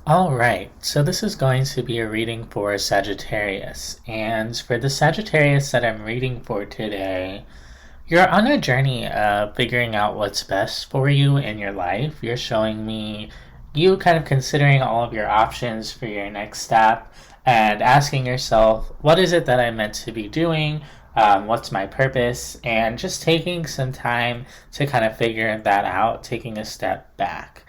All right, so this is going to be a reading for Sagittarius. And for the Sagittarius that I'm reading for today, you're on a journey of figuring out what's best for you in your life. You're showing me you kind of considering all of your options for your next step and asking yourself, what is it that I'm meant to be doing? What's my purpose? And just taking some time to kind of figure that out, taking a step back.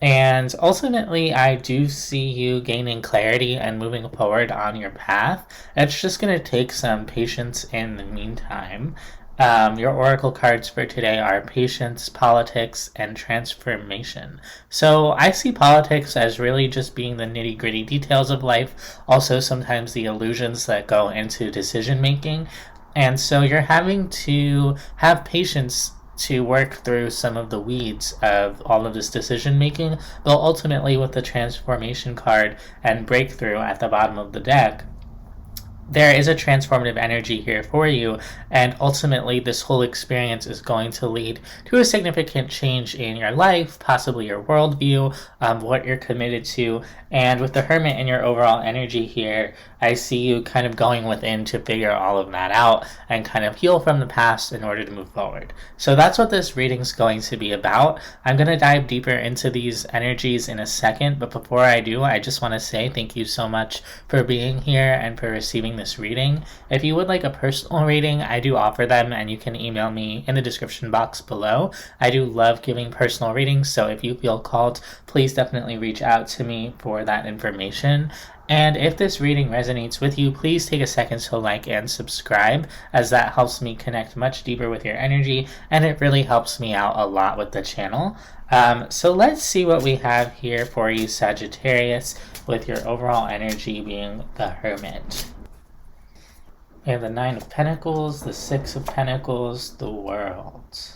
And ultimately, I do see you gaining clarity and moving forward on your path. It's just going to take some patience in the meantime. Your oracle cards for today are patience, politics, and transformation. So I see politics as really just being the nitty gritty details of life, also sometimes the illusions that go into decision making. And so you're having to have patience to work through some of the weeds of all of this decision making, but ultimately with the transformation card and breakthrough at the bottom of the deck, there is a transformative energy here for you, and ultimately this whole experience is going to lead to a significant change in your life, possibly your worldview, what you're committed to. And with the Hermit and your overall energy here, I see you kind of going within to figure all of that out and kind of heal from the past in order to move forward. So that's what this reading's going to be about. I'm going to dive deeper into these energies in a second, but before I do, I just want to say thank you so much for being here and for receiving this reading. If you would like a personal reading, I do offer them, and you can email me in the description box below. I do love giving personal readings, so if you feel called, please definitely reach out to me for that information. And if this reading resonates with you, please take a second to like and subscribe, as that helps me connect much deeper with your energy, and it really helps me out a lot with the channel. So let's see what we have here for you, Sagittarius, with your overall energy being the Hermit. We have the Nine of Pentacles, the Six of Pentacles, the World.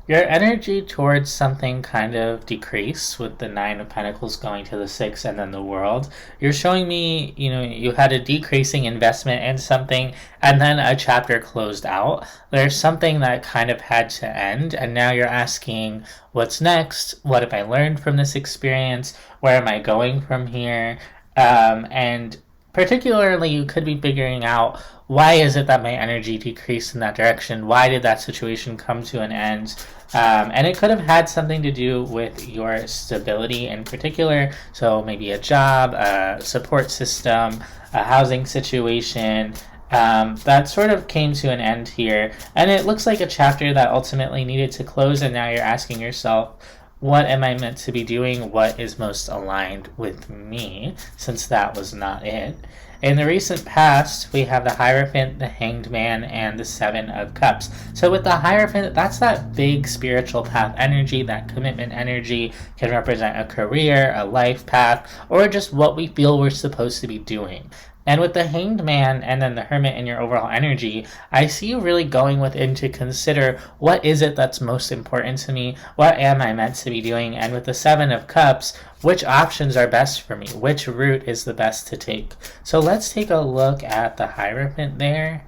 Your energy towards something kind of decreased with the Nine of Pentacles going to the Six and then the World. You're showing me, you had a decreasing investment in something and then a chapter closed out. There's something that kind of had to end, and now you're asking, what's next? What have I learned from this experience? Where am I going from here? And particularly, you could be figuring out, why is it that my energy decreased in that direction? Why did that situation come to an end? And it could have had something to do with your stability in particular. So maybe a job, a support system, a housing situation. That sort of came to an end here. And it looks like a chapter that ultimately needed to close, and now you're asking yourself, what am I meant to be doing? What is most aligned with me? Since that was not it. In the recent past, we have the Hierophant, the Hanged Man, and the Seven of Cups. So with the Hierophant, that's that big spiritual path energy, that commitment energy, can represent a career, a life path, or just what we feel we're supposed to be doing. And with the Hanged Man and then the Hermit in your overall energy, I see you really going within to consider, what is it that's most important to me? What am I meant to be doing? And with the Seven of Cups, which options are best for me? Which route is the best to take? So let's take a look at the Hierophant there.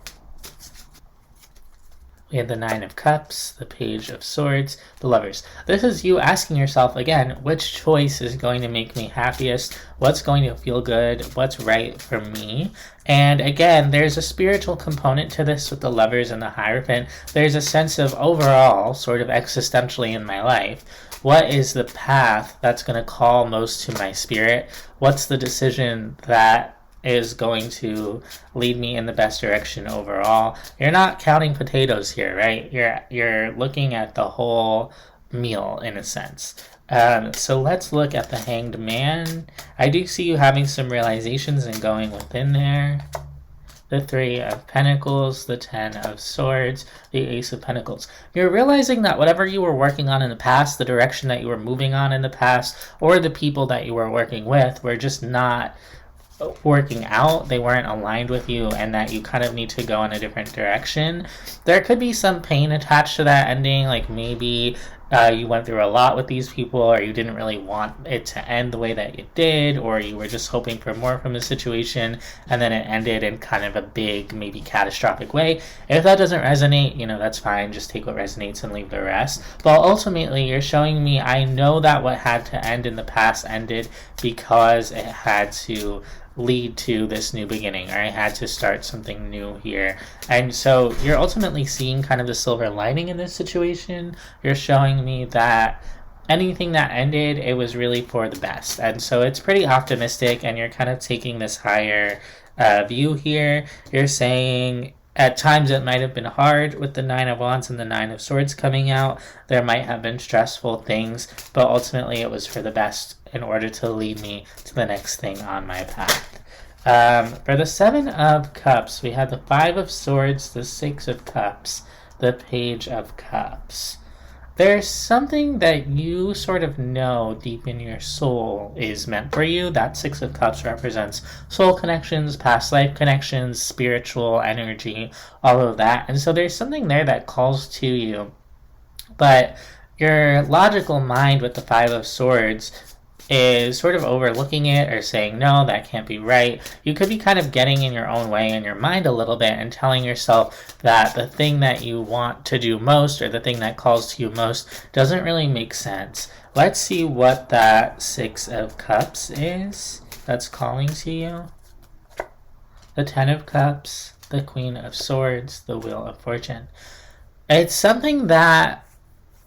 We have the Nine of Cups, the Page of Swords, the Lovers. This is you asking yourself, again, which choice is going to make me happiest? What's going to feel good? What's right for me? And again, there's a spiritual component to this with the Lovers and the Hierophant. There's a sense of overall, sort of existentially in my life, what is the path that's going to call most to my spirit? What's the decision that is going to lead me in the best direction overall? You're not counting potatoes here, right? You're looking at the whole meal in a sense. So let's look at the Hanged Man. I do see you having some realizations and going within there. The Three of Pentacles, the Ten of Swords, the Ace of Pentacles. You're realizing that whatever you were working on in the past, the direction that you were moving on in the past, or the people that you were working with were just not working out, they weren't aligned with you, and that you kind of need to go in a different direction. There could be some pain attached to that ending, like maybe you went through a lot with these people, or you didn't really want it to end the way that it did, or you were just hoping for more from the situation and then it ended in kind of a big, maybe catastrophic way. If that doesn't resonate, that's fine. Just take what resonates and leave the rest. But ultimately, you're showing me I know that what had to end in the past ended because it had to lead to this new beginning, or I had to start something new here. And so you're ultimately seeing kind of the silver lining in this situation. You're showing me that anything that ended, it was really for the best. And so it's pretty optimistic, and you're kind of taking this higher view here. You're saying at times it might have been hard with the Nine of Wands and the Nine of Swords coming out. There might have been stressful things, but ultimately it was for the best in order to lead me to the next thing on my path. For the Seven of Cups, we have the Five of Swords, the Six of Cups, the Page of Cups. There's something that you sort of know deep in your soul is meant for you. That Six of Cups represents soul connections, past life connections, spiritual energy, all of that. And so there's something there that calls to you. But your logical mind with the Five of Swords is sort of overlooking it or saying, no, that can't be right. You could be kind of getting in your own way in your mind a little bit and telling yourself that the thing that you want to do most, or the thing that calls to you most, doesn't really make sense. Let's see what that Six of Cups is that's calling to you. The Ten of Cups, the Queen of Swords, the Wheel of Fortune. It's something that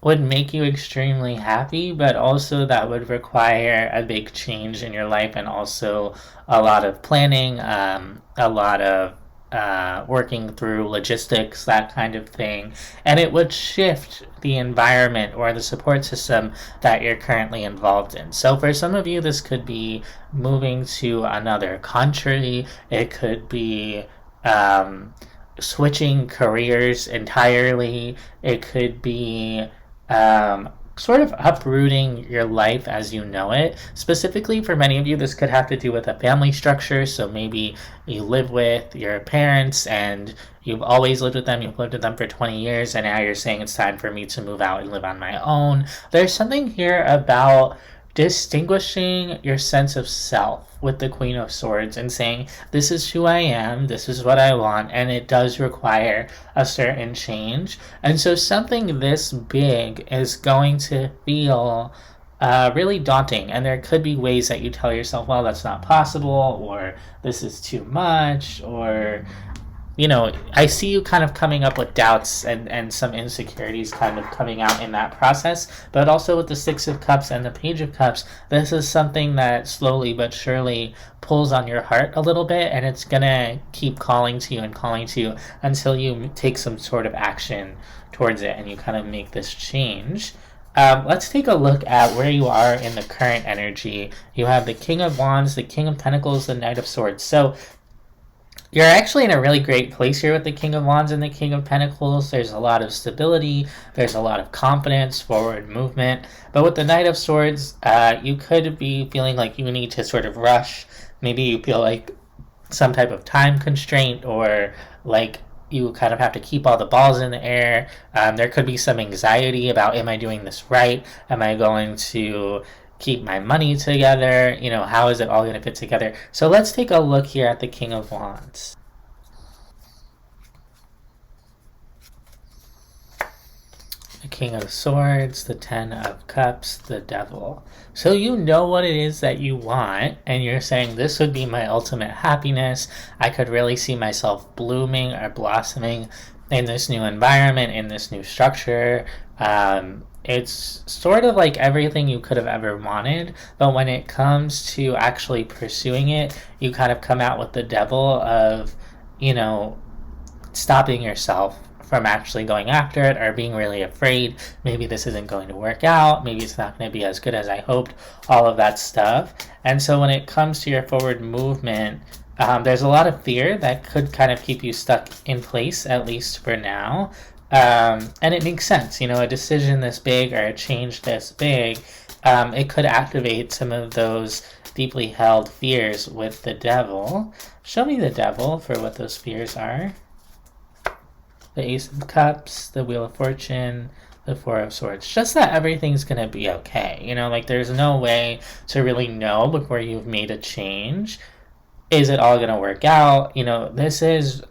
would make you extremely happy, but also that would require a big change in your life, and also a lot of planning, a lot of working through logistics, that kind of thing. And it would shift the environment or the support system that you're currently involved in. So for some of you, this could be moving to another country. It could be switching careers entirely. It could be sort of uprooting your life as you know it. Specifically for many of you, this could have to do with a family structure. So maybe you live with your parents and you've always lived with them. You've lived with them for 20 years, and now you're saying it's time for me to move out and live on my own. There's something here about distinguishing your sense of self with the Queen of Swords and saying, this is who I am, this is what I want, and it does require a certain change. And so something this big is going to feel really daunting, and there could be ways that you tell yourself, well, that's not possible, or this is too much, or I see you kind of coming up with doubts and some insecurities kind of coming out in that process. But also with the Six of Cups and the Page of Cups, this is something that slowly but surely pulls on your heart a little bit, and it's going to keep calling to you and calling to you until you take some sort of action towards it and you kind of make this change. Let's take a look at where you are in the current energy. You have the King of Wands, the King of Pentacles, the Knight of Swords. So you're actually in a really great place here with the King of Wands and the King of Pentacles. There's a lot of stability. There's a lot of confidence, forward movement. But with the Knight of Swords, you could be feeling like you need to sort of rush. Maybe you feel like some type of time constraint, or like you kind of have to keep all the balls in the air. There could be some anxiety about, am I doing this right? Am I going to keep my money together? How is it all going to fit together? So let's take a look here at the King of Wands. The King of Swords, the Ten of Cups, the Devil. So you know what it is that you want, and you're saying, this would be my ultimate happiness. I could really see myself blooming or blossoming in this new environment, in this new structure. It's sort of like everything you could have ever wanted, but when it comes to actually pursuing it, you kind of come out with the devil of, stopping yourself from actually going after it, or being really afraid. Maybe this isn't going to work out. Maybe it's not going to be as good as I hoped, all of that stuff. And so when it comes to your forward movement, there's a lot of fear that could kind of keep you stuck in place, at least for now. And it makes sense, a decision this big or a change this big, it could activate some of those deeply held fears with the Devil. Show me the Devil for what those fears are. The Ace of Cups, the Wheel of Fortune, the Four of Swords. Just that everything's going to be okay. You know, like there's no way to really know before you've made a change. Is it all going to work out? You know, this is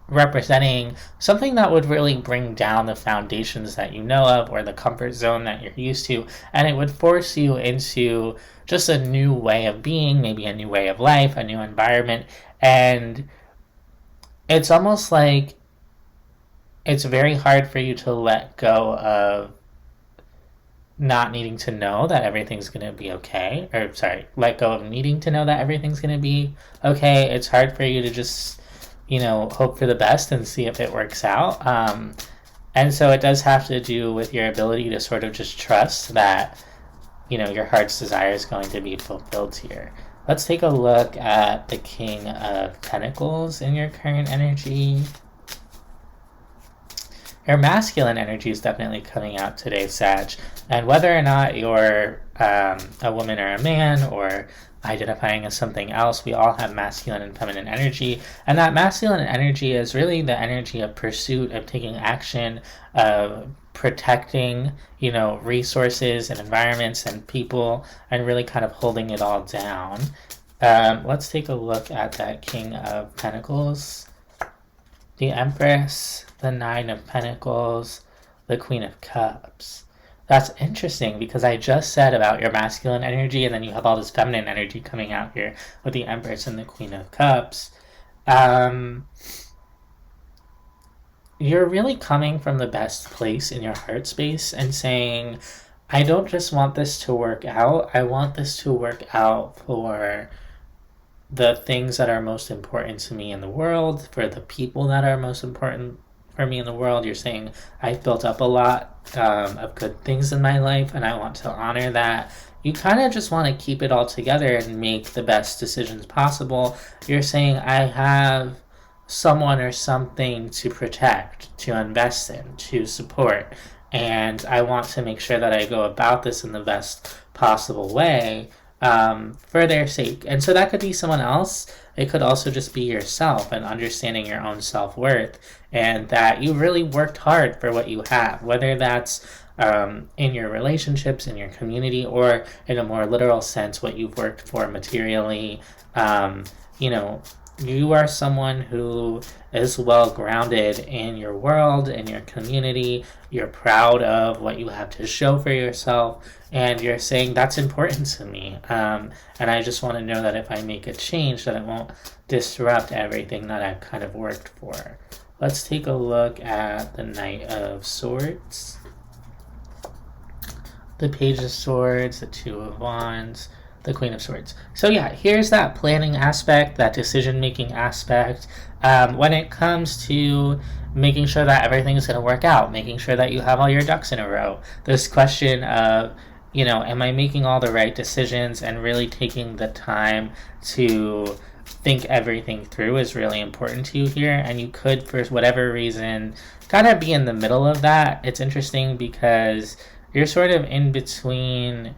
representing something that would really bring down the foundations that you know of or the comfort zone that you're used to, and it would force you into just a new way of being, maybe a new way of life, a new environment. And it's almost like it's very hard for you to let go of not needing to know that everything's going to be okay, or sorry, let go of needing to know that everything's going to be okay. It's hard for you to just, you know, hope for the best and see if it works out. And so it does have to do with your ability to sort of just trust that, you know, your heart's desire is going to be fulfilled here. Let's take a look at the King of Pentacles in your current energy. Your masculine energy is definitely coming out today, Sag. And whether or not you're a woman or a man or identifying as something else, we all have masculine and feminine energy. And that masculine energy is really the energy of pursuit, of taking action, of protecting, you know, resources and environments and people, and really kind of holding it all down. Let's take a look at that King of Pentacles, the Empress, the Nine of Pentacles, the Queen of Cups. That's interesting because I just said about your masculine energy, and then you have all this feminine energy coming out here with the Empress and the Queen of Cups. You're really coming from the best place in your heart space and saying, I don't just want this to work out, I want this to work out for the things that are most important to me in the world, for the people that are most important for me in the world. You're saying, I've built up a lot of good things in my life, and I want to honor that. You kind of just want to keep it all together and make the best decisions possible. You're saying, I have someone or something to protect, to invest in, to support, and I want to make sure that I go about this in the best possible way for their sake. And so that could be someone else. It could also just be yourself and understanding your own self-worth, and that you really worked hard for what you have, whether that's in your relationships, in your community, or in a more literal sense, what you've worked for materially. You know, you are someone who is well grounded in your world, in your community. You're proud of what you have to show for yourself, and you're saying that's important to me. And I just want to know that if I make a change, that it won't disrupt everything that I've kind of worked for. Let's take a look at the Knight of Swords, the Page of Swords, the Two of Wands, the Queen of Swords. So yeah, here's that planning aspect, that decision-making aspect. When it comes to making sure that everything is going to work out, making sure that you have all your ducks in a row. This question of, you know, am I making all the right decisions, and really taking the time to think everything through is really important to you here. And you could, for whatever reason, kind of be in the middle of that. It's interesting because you're sort of in between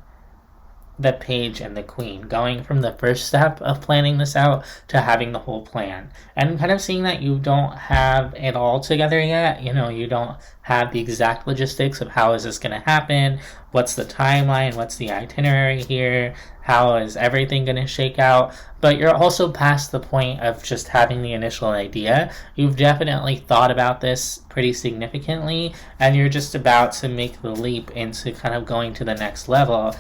the Page and the Queen, going from the first step of planning this out to having the whole plan, and kind of seeing that you don't have it all together yet. You know, you don't have the exact logistics of how is this going to happen, what's the timeline, what's the itinerary here, how is everything going to shake out. But you're also past the point of just having the initial idea. You've definitely thought about this pretty significantly, and you're just about to make the leap into kind of going to the next level,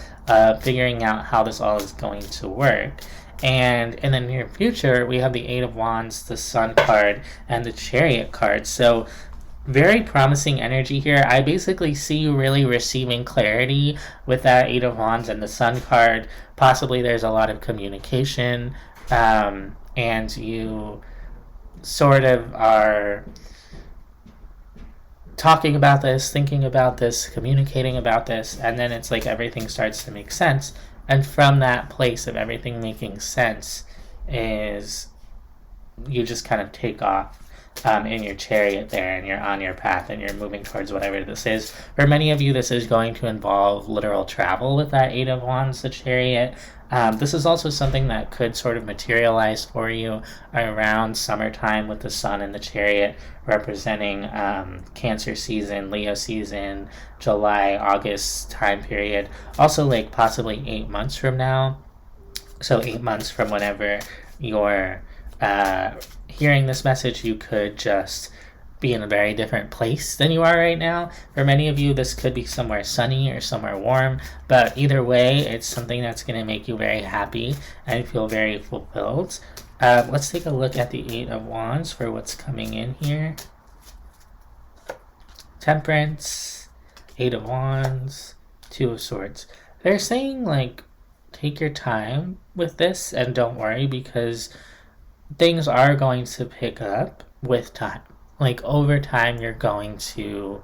figuring out how this all is going to work. And in the near future, we have the Eight of Wands, the Sun card, and the Chariot card. So very promising energy here. I basically see you really receiving clarity with that Eight of Wands and the Sun card. Possibly there's a lot of communication, and you sort of are talking about this, thinking about this, communicating about this, and then it's like everything starts to make sense. And from that place of everything making sense is you just kind of take off. in your chariot there, and you're on your path and you're moving towards whatever this is. For many of you, this is going to involve literal travel with that Eight of Wands, the chariot. This is also something that could sort of materialize for you around summertime with the sun and the chariot representing Cancer season, Leo season, July, August time period. Also, like possibly 8 months from now. So 8 months from whenever you're hearing this message, you could just be in a very different place than you are right now. For many of you, this could be somewhere sunny or somewhere warm, but either way, it's something that's going to make you very happy and feel very fulfilled. Let's take a look at the Eight of Wands for what's coming in here. Temperance, Eight of Wands, Two of Swords. They're saying, like, take your time with this and don't worry, because things are going to pick up with time. Like, over time, you're going to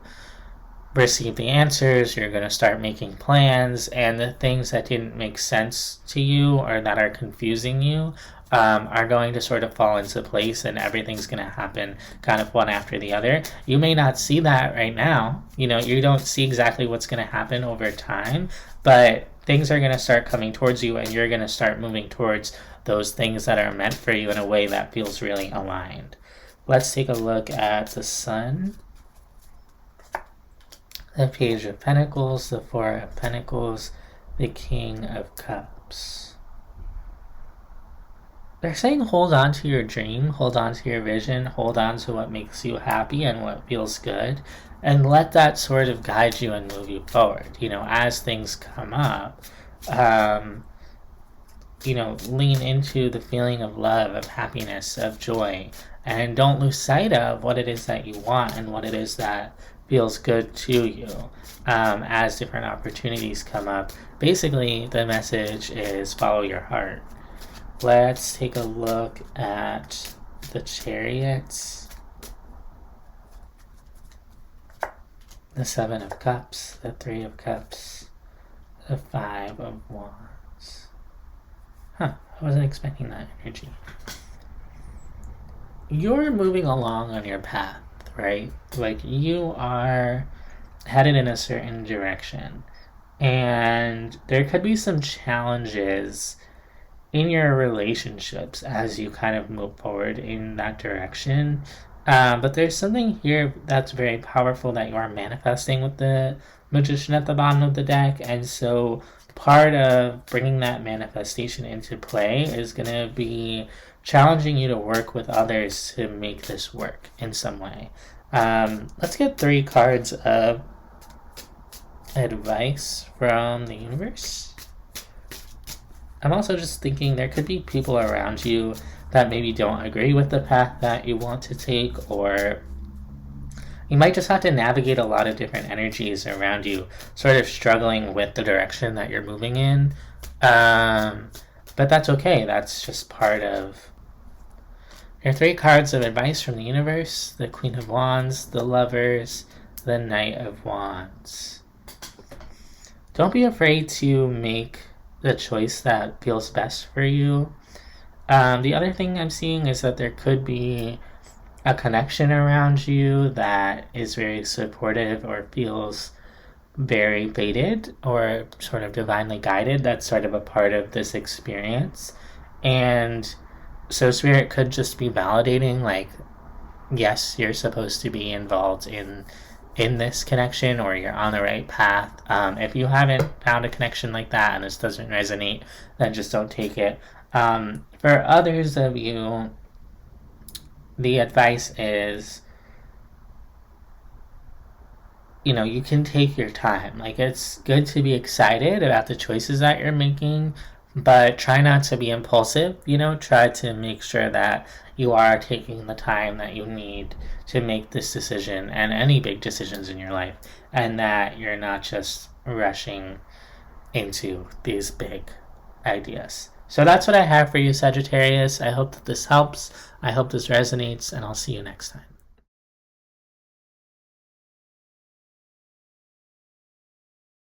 receive the answers, you're going to start making plans, and the things that didn't make sense to you or that are confusing you are going to sort of fall into place, and everything's going to happen kind of one after the other. You may not see that right now. You know, you don't see exactly what's going to happen over time, but things are going to start coming towards you, and you're going to start moving towards those things that are meant for you in a way that feels really aligned. Let's take a look at the Sun, the Page of Pentacles, the Four of Pentacles, the King of Cups. They're saying hold on to your dream, hold on to your vision, hold on to what makes you happy and what feels good, and let that sort of guide you and move you forward. You know, as things come up, you know, lean into the feeling of love, of happiness, of joy, and don't lose sight of what it is that you want and what it is that feels good to you as different opportunities come up. Basically, the message is follow your heart. Let's take a look at the Chariots, the Seven of Cups, the Three of Cups, the Five of Wands. I wasn't expecting that energy. You're moving along on your path, right? Like, you are headed in a certain direction, and there could be some challenges in your relationships as you kind of move forward in that direction. But there's something here that's very powerful that you are manifesting with the Magician at the bottom of the deck, and so part of bringing that manifestation into play is going to be challenging you to work with others to make this work in some way. Let's get 3 cards of advice from the universe. I'm also just thinking there could be people around you that maybe don't agree with the path that you want to take, or you might just have to navigate a lot of different energies around you, sort of struggling with the direction that you're moving in. But that's okay. That's just part of your 3 cards of advice from the universe: the Queen of Wands, the Lovers, the Knight of Wands. Don't be afraid to make the choice that feels best for you. The other thing I'm seeing is that there could be a connection around you that is very supportive or feels very fated or sort of divinely guided. That's sort of a part of this experience. And so Spirit could just be validating, like, yes, you're supposed to be involved in this connection, or you're on the right path. If you haven't found a connection like that and this doesn't resonate, then just don't take it. For others of you, the advice is, you know, you can take your time. Like, it's good to be excited about the choices that you're making, but try not to be impulsive. You know, try to make sure that you are taking the time that you need to make this decision and any big decisions in your life, and that you're not just rushing into these big ideas. So that's what I have for you, Sagittarius. I hope that this helps. I hope this resonates, and I'll see you next time.